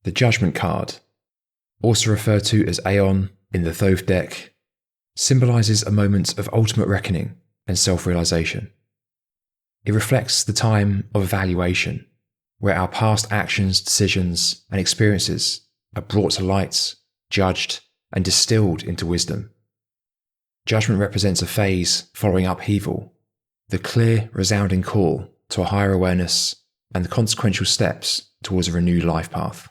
The Judgement card, also referred to as Aeon in the Thoth deck, symbolises a moment of ultimate reckoning and self-realisation. It reflects the time of evaluation, where our past actions, decisions, and experiences are brought to light, judged, and distilled into wisdom. Judgment represents a phase following upheaval, the clear, resounding call to a higher awareness and the consequential steps towards a renewed life path.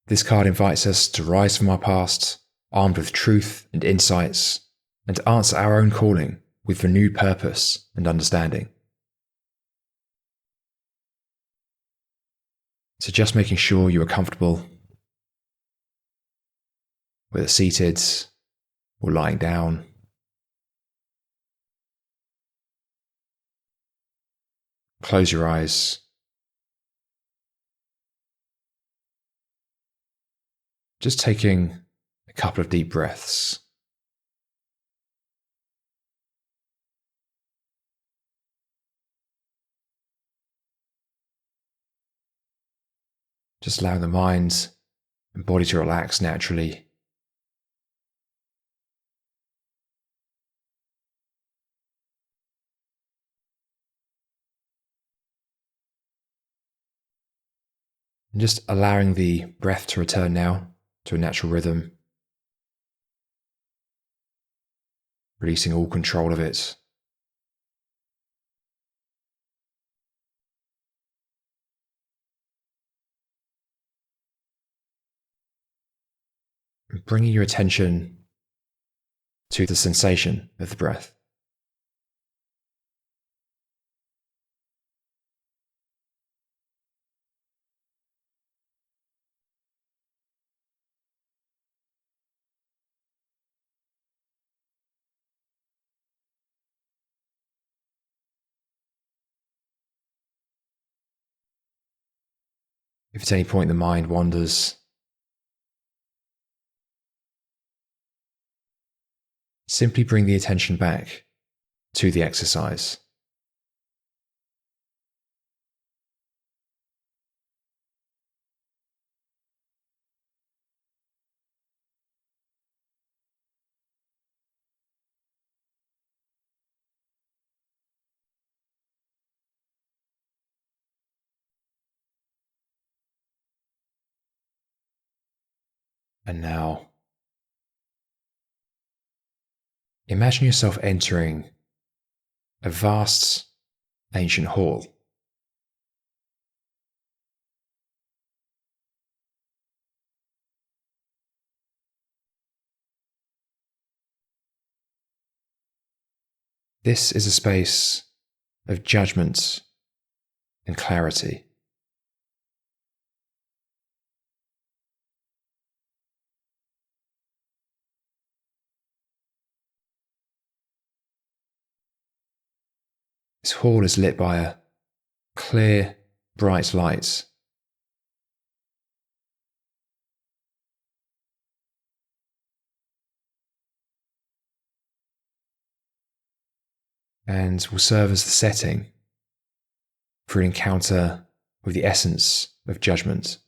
This card invites us to rise from our past, armed with truth and insights, and to answer our own calling with renewed purpose and understanding. So just making sure you are comfortable, whether seated or lying down. Close your eyes. Just taking a couple of deep breaths. Just allowing the mind and body to relax naturally. And just allowing the breath to return now to a natural rhythm, releasing all control of it. And bringing your attention to the sensation of the breath. If at any point the mind wanders, simply bring the attention back to the exercise. And now, imagine yourself entering a vast, ancient hall. This is a space of judgment and clarity. This hall is lit by a clear, bright light. And will serve as the setting for an encounter with the essence of judgment.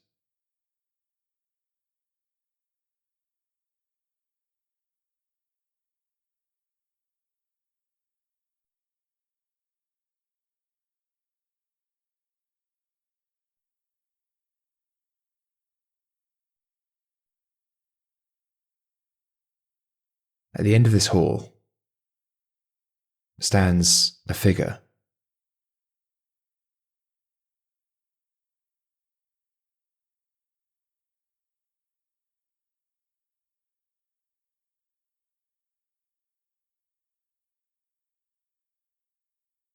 At the end of this hall stands a figure.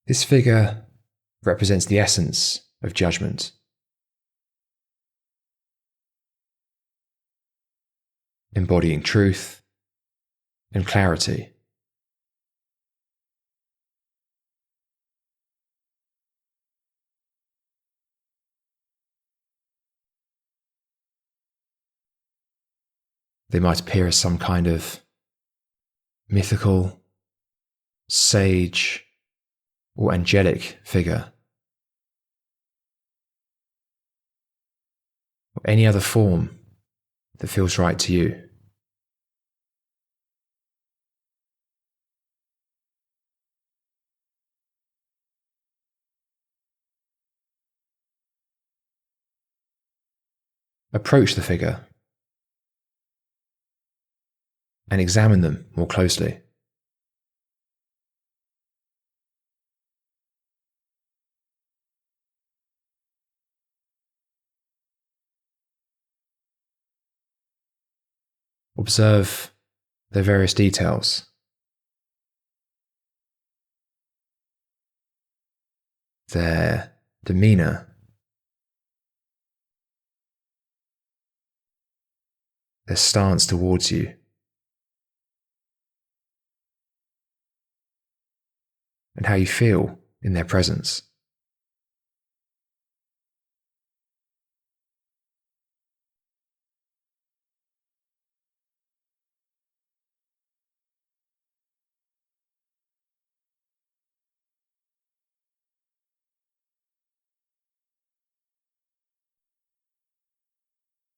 This figure represents the essence of judgment, embodying truth and clarity. They might appear as some kind of mythical, sage, or angelic figure. or any other form that feels right to you. Approach the figure and examine them more closely. Observe their various details. Their demeanour, their stance towards you, and how you feel in their presence.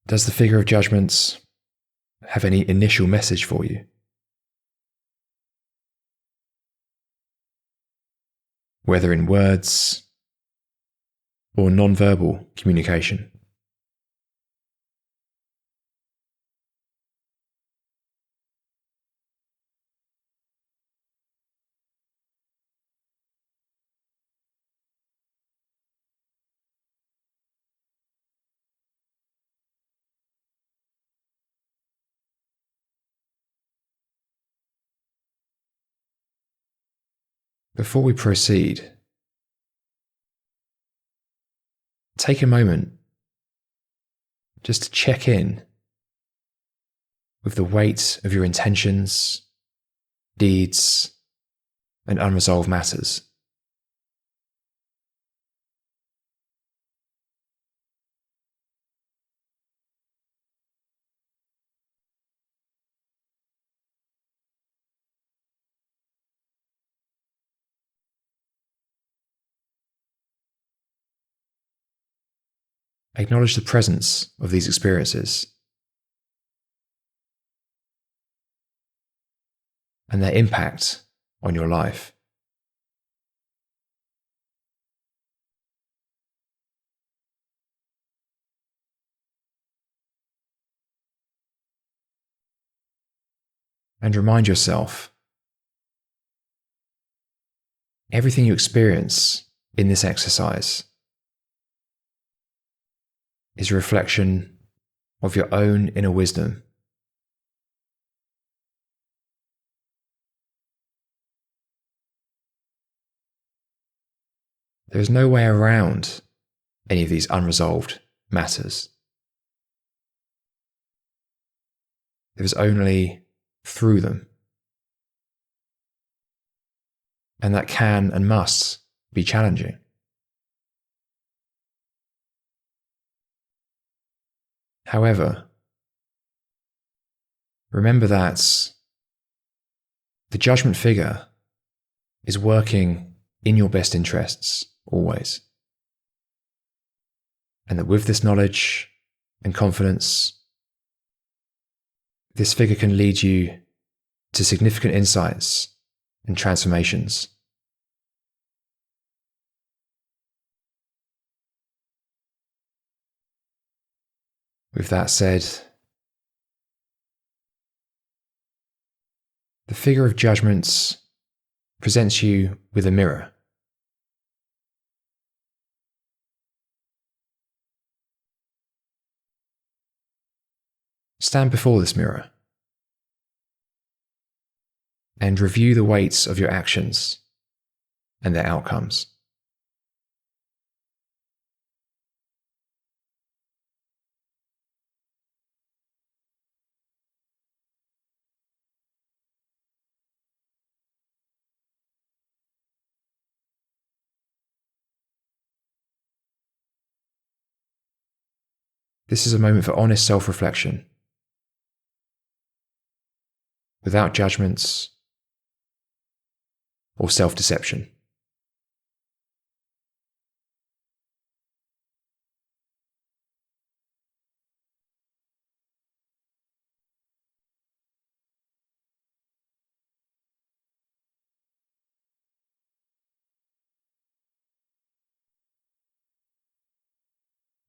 Does the figure of judgments have any initial message for you? Whether in words or non-verbal communication. Before we proceed, take a moment just to check in with the weight of your intentions, deeds, and unresolved matters. Acknowledge the presence of these experiences and their impact on your life. And remind yourself, everything you experience in this exercise is a reflection of your own inner wisdom. There is no way around any of these unresolved matters. There is only through them. And that can and must be challenging. However, remember that the judgment figure is working in your best interests always. And that with this knowledge and confidence, this figure can lead you to significant insights and transformations. With that said, the figure of judgments presents you with a mirror. Stand before this mirror and review the weights of your actions and their outcomes. This is a moment for honest self-reflection, without judgments or self-deception.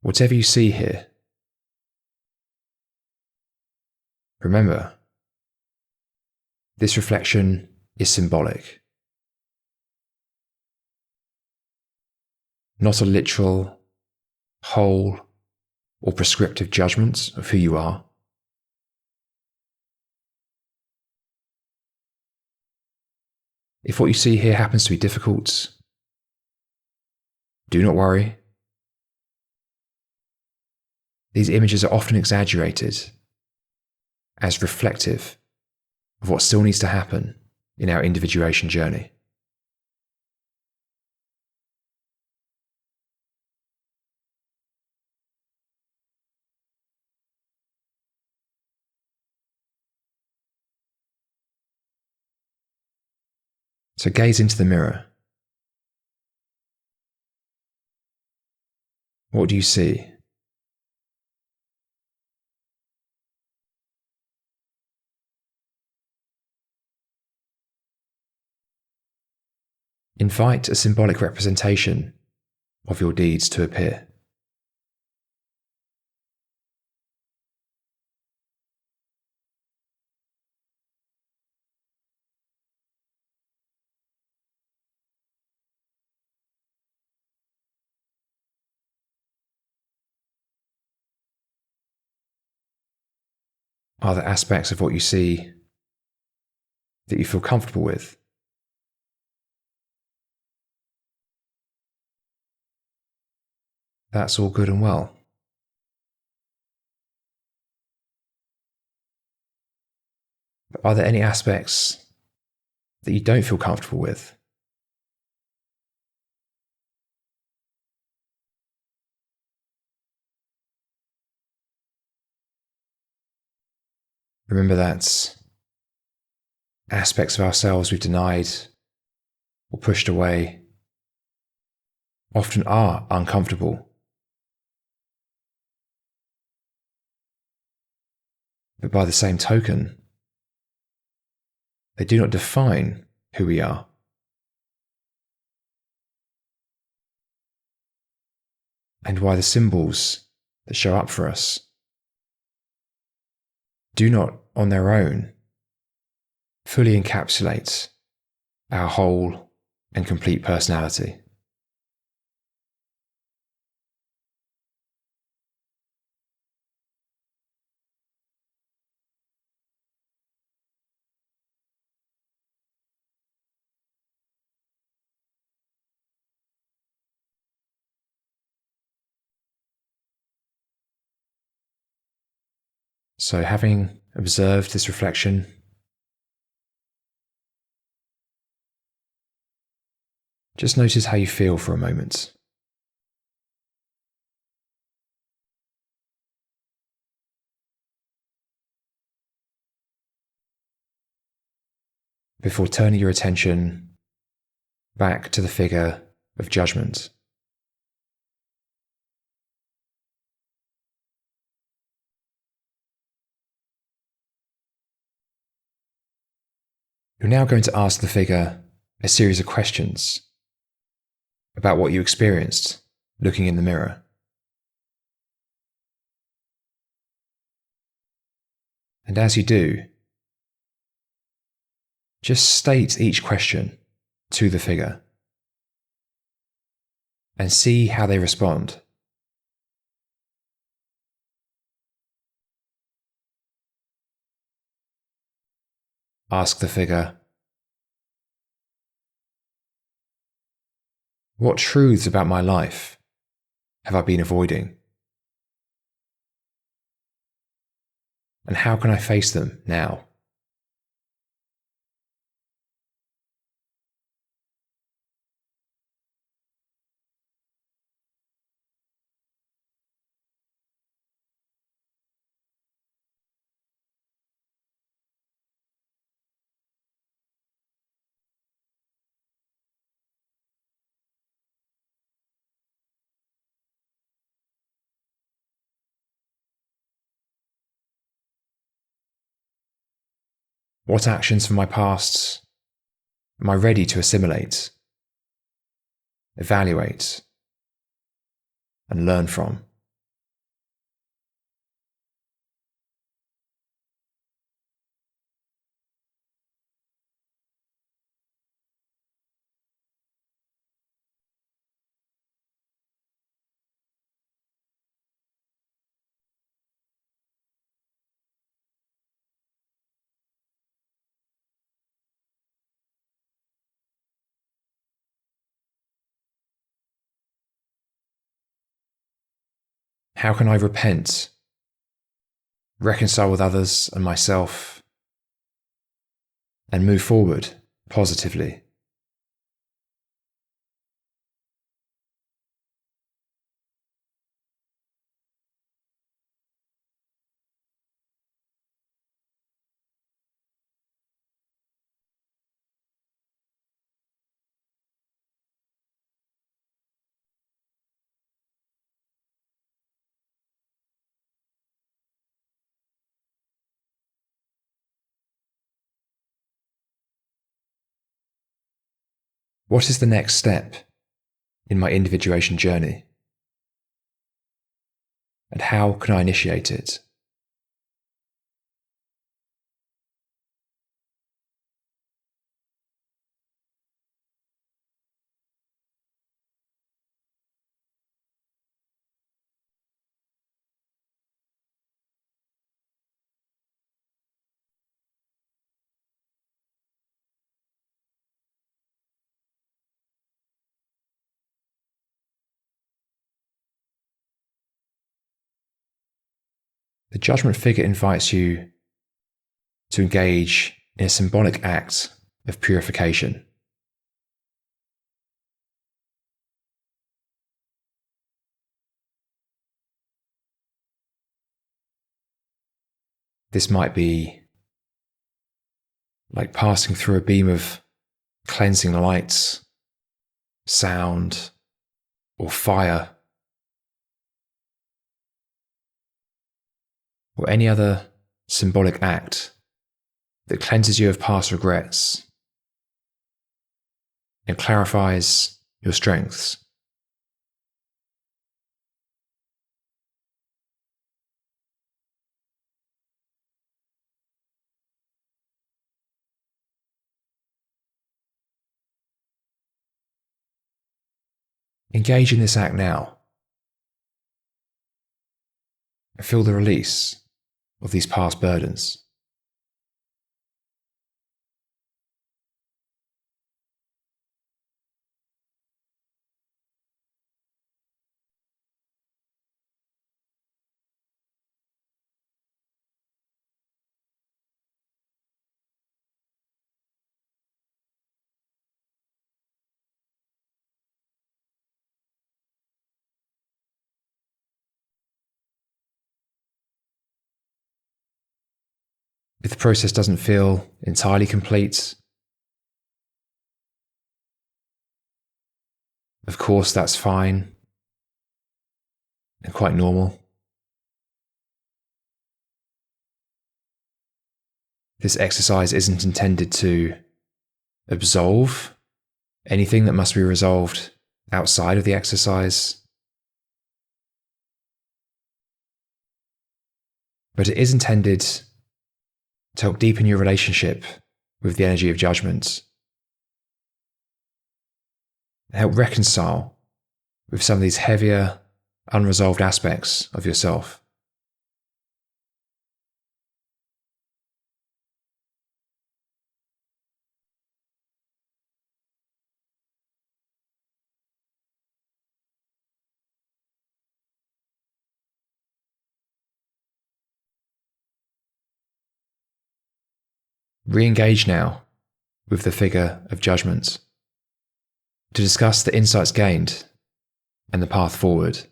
Whatever you see here, remember, this reflection is symbolic, not a literal, whole, or prescriptive judgment of who you are. If what you see here happens to be difficult, do not worry. These images are often exaggerated as reflective of what still needs to happen in our individuation journey. So gaze into the mirror. What do you see? Invite a symbolic representation of your deeds to appear. Are there aspects of what you see that you feel comfortable with? That's all good and well. But are there any aspects that you don't feel comfortable with? Remember that aspects of ourselves we've denied or pushed away often are uncomfortable. But by the same token, they do not define who we are. And why the symbols that show up for us do not, on their own, fully encapsulate our whole and complete personality. So, having observed this reflection, just notice how you feel for a moment. Before turning your attention back to the figure of judgment. You're now going to ask the figure a series of questions about what you experienced looking in the mirror. And as you do, just state each question to the figure and see how they respond. Ask the figure, what truths about my life have I been avoiding? And how can I face them now? What actions from my past am I ready to assimilate, evaluate, and learn from? How can I repent, reconcile with others and myself, and move forward positively? What is the next step in my individuation journey? And how can I initiate it? The judgment figure invites you to engage in a symbolic act of purification. This might be like passing through a beam of cleansing light, sound, or fire, or any other symbolic act that cleanses you of past regrets and clarifies your strengths. Engage in this act now and feel the release of these past burdens. If the process doesn't feel entirely complete, of course that's fine and quite normal. This exercise isn't intended to absolve anything that must be resolved outside of the exercise, but it is intended to help deepen your relationship with the energy of judgment and help reconcile with some of these heavier, unresolved aspects of yourself. Re-engage now with the figure of judgment to discuss the insights gained and the path forward.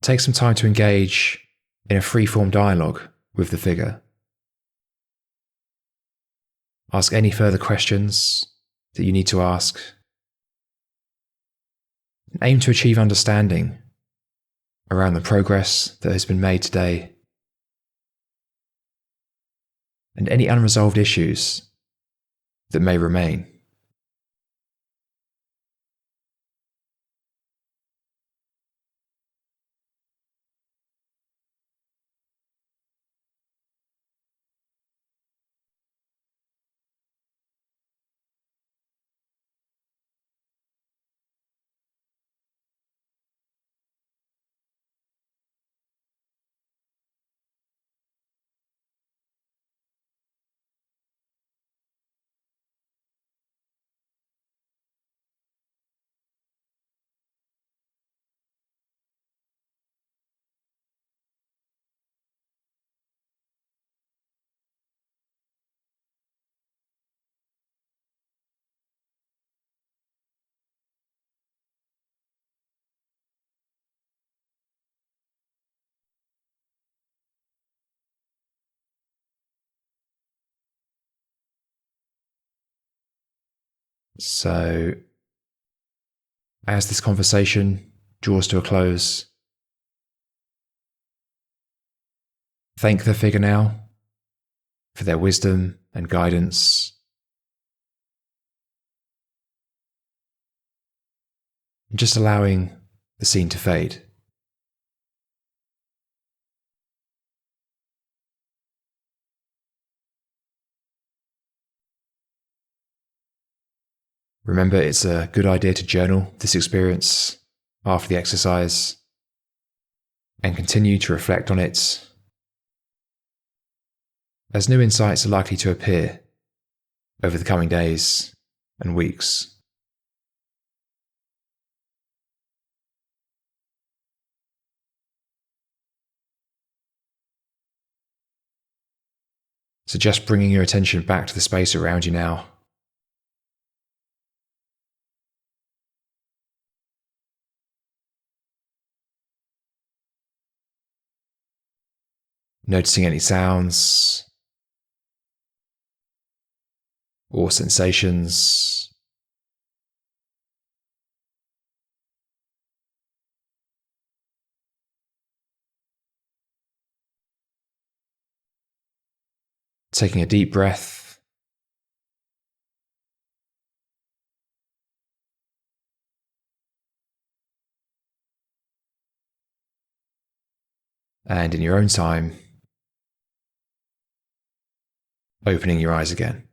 Take some time to engage in a free-form dialogue with the figure. Ask any further questions that you need to ask. And aim to achieve understanding around the progress that has been made today and any unresolved issues that may remain. So, as this conversation draws to a close, thank the figure now for their wisdom and guidance. Just allowing the scene to fade. Remember, it's a good idea to journal this experience after the exercise and continue to reflect on it, as new insights are likely to appear over the coming days and weeks. So just bringing your attention back to the space around you now. Noticing any sounds or sensations. Taking a deep breath. And in your own time, opening your eyes again.